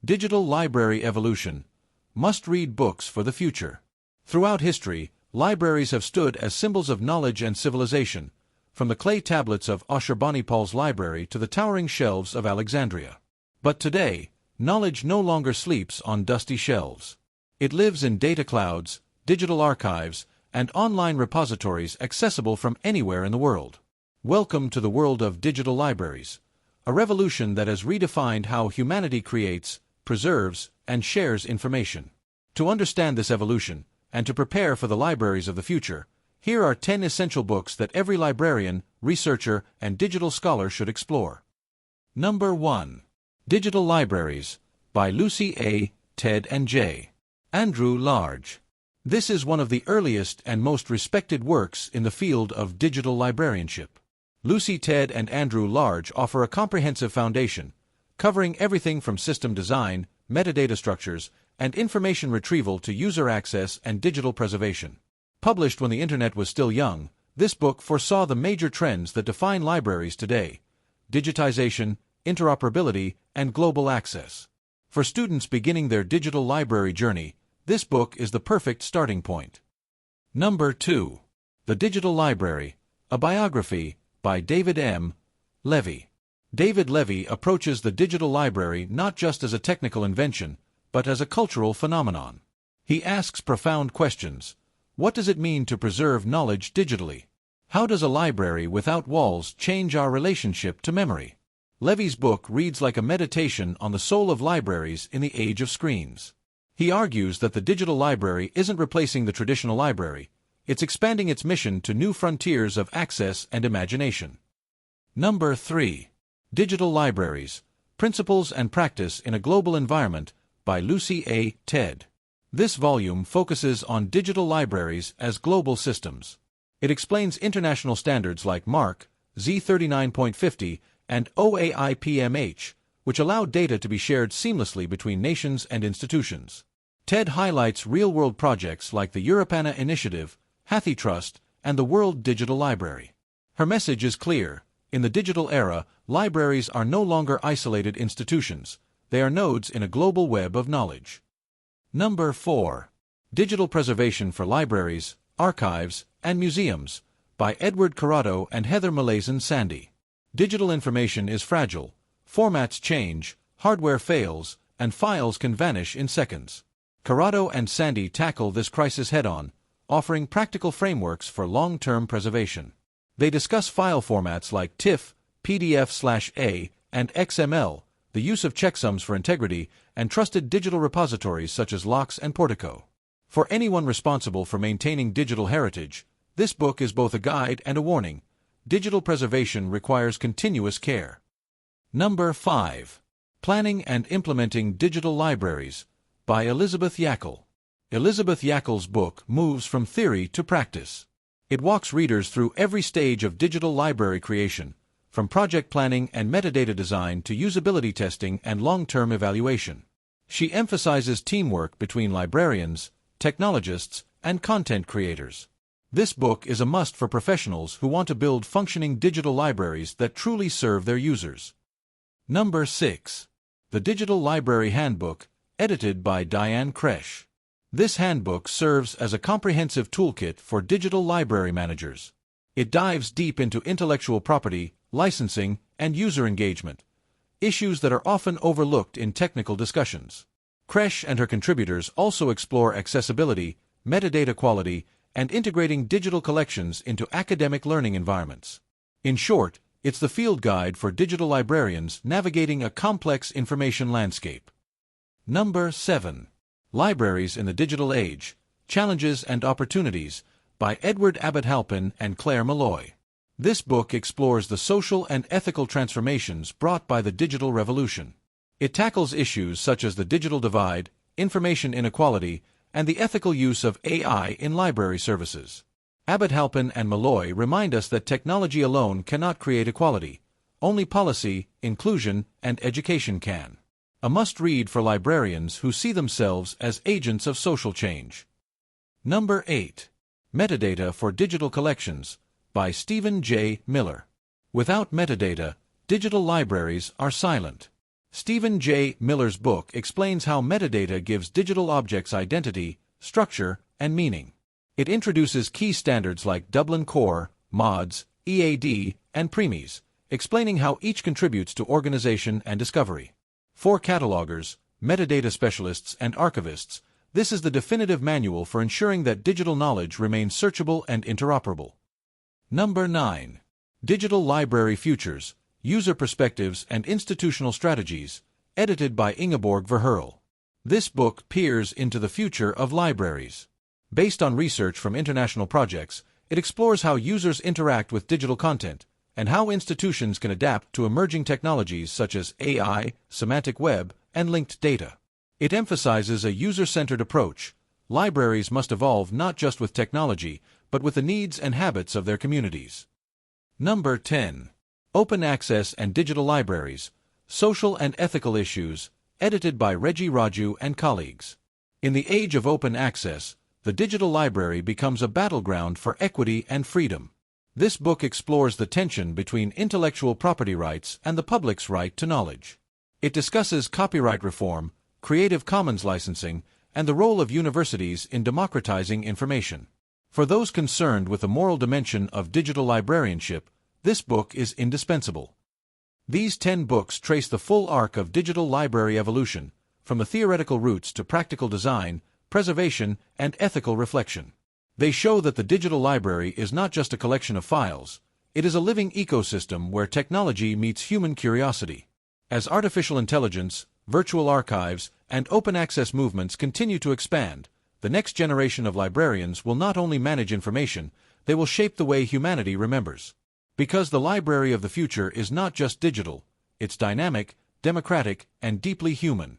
Digital Library Evolution. Must-read books for the future. Throughout history, libraries have stood as symbols of knowledge and civilization, from the clay tablets of Ashurbanipal's library to the towering shelves of Alexandria. But today, knowledge no longer sleeps on dusty shelves. It lives in data clouds, digital archives, and online repositories accessible from anywhere in the world. Welcome to the world of digital libraries, a revolution that has redefined how humanity creates, preserves, and shares information. To understand this evolution, and to prepare for the libraries of the future, here are 10 essential books that every librarian, researcher, and digital scholar should explore. Number 1. Digital Libraries, by Lucy A., Ted and J. Andrew Large. This is one of the earliest and most respected works in the field of digital librarianship. Lucy, Ted, and Andrew Large offer a comprehensive foundation, covering everything from system design, metadata structures, and information retrieval to user access and digital preservation. Published when the Internet was still young, this book foresaw the major trends that define libraries today: digitization, interoperability, and global access. For students beginning their digital library journey, this book is the perfect starting point. Number 2. The Digital Library, a Biography, by David M. Levy. David Levy approaches the digital library not just as a technical invention, but as a cultural phenomenon. He asks profound questions. What does it mean to preserve knowledge digitally? How does a library without walls change our relationship to memory? Levy's book reads like a meditation on the soul of libraries in the age of screens. He argues that the digital library isn't replacing the traditional library, it's expanding its mission to new frontiers of access and imagination. Number 3. Digital Libraries, Principles and Practice in a Global Environment, by Lucy A. Ted. This volume focuses on digital libraries as global systems. It explains international standards like MARC, Z39.50, and OAIPMH, which allow data to be shared seamlessly between nations and institutions. TED highlights real-world projects like the Europana Initiative, HathiTrust, and the World Digital Library. Her message is clear. In the digital era, libraries are no longer isolated institutions. They are nodes in a global web of knowledge. Number 4. Digital Preservation for Libraries, Archives, and Museums, by Edward Corrado and Heather Malazan Sandy. Digital information is fragile. Formats change, hardware fails, and files can vanish in seconds. Corrado and Sandy tackle this crisis head-on, offering practical frameworks for long-term preservation. They discuss file formats like TIFF, PDF/A, and XML, the use of checksums for integrity, and trusted digital repositories such as LOCKSS and Portico. For anyone responsible for maintaining digital heritage, this book is both a guide and a warning. Digital preservation requires continuous care. Number 5. Planning and Implementing Digital Libraries, by Elizabeth Yackel. Elizabeth Yackel's book moves from theory to practice. It walks readers through every stage of digital library creation, from project planning and metadata design to usability testing and long-term evaluation. She emphasizes teamwork between librarians, technologists, and content creators. This book is a must for professionals who want to build functioning digital libraries that truly serve their users. Number 6. The Digital Library Handbook, edited by Diane Kresh. This handbook serves as a comprehensive toolkit for digital library managers. It dives deep into intellectual property, licensing, and user engagement, issues that are often overlooked in technical discussions. Kresh and her contributors also explore accessibility, metadata quality, and integrating digital collections into academic learning environments. In short, it's the field guide for digital librarians navigating a complex information landscape. Number 7. Libraries in the Digital Age, Challenges and Opportunities, by Edward Abbott-Halpin and Claire Malloy. This book explores the social and ethical transformations brought by the digital revolution. It tackles issues such as the digital divide, information inequality, and the ethical use of AI in library services. Abbott-Halpin and Malloy remind us that technology alone cannot create equality. Only policy, inclusion, and education can. A must-read for librarians who see themselves as agents of social change. Number 8. Metadata for Digital Collections, by Stephen J. Miller. Without metadata, digital libraries are silent. Stephen J. Miller's book explains how metadata gives digital objects identity, structure, and meaning. It introduces key standards like Dublin Core, MODS, EAD, and Premies, explaining how each contributes to organization and discovery. For catalogers, metadata specialists, and archivists, this is the definitive manual for ensuring that digital knowledge remains searchable and interoperable. Number 9. Digital Library Futures, User Perspectives and Institutional Strategies, edited by Ingeborg Verheerl. This book peers into the future of libraries. Based on research from international projects, it explores how users interact with digital content and how institutions can adapt to emerging technologies such as AI, semantic web, and linked data. It emphasizes a user-centered approach. Libraries must evolve not just with technology, but with the needs and habits of their communities. Number 10. Open Access and Digital Libraries, Social and Ethical Issues, edited by Reggie Raju and colleagues. In the age of open access, the digital library becomes a battleground for equity and freedom. This book explores the tension between intellectual property rights and the public's right to knowledge. It discusses copyright reform, Creative Commons licensing, and the role of universities in democratizing information. For those concerned with the moral dimension of digital librarianship, this book is indispensable. These 10 books trace the full arc of digital library evolution, from the theoretical roots to practical design, preservation, and ethical reflection. They show that the digital library is not just a collection of files, it is a living ecosystem where technology meets human curiosity. As artificial intelligence, virtual archives, and open access movements continue to expand, the next generation of librarians will not only manage information, they will shape the way humanity remembers. Because the library of the future is not just digital, it's dynamic, democratic, and deeply human.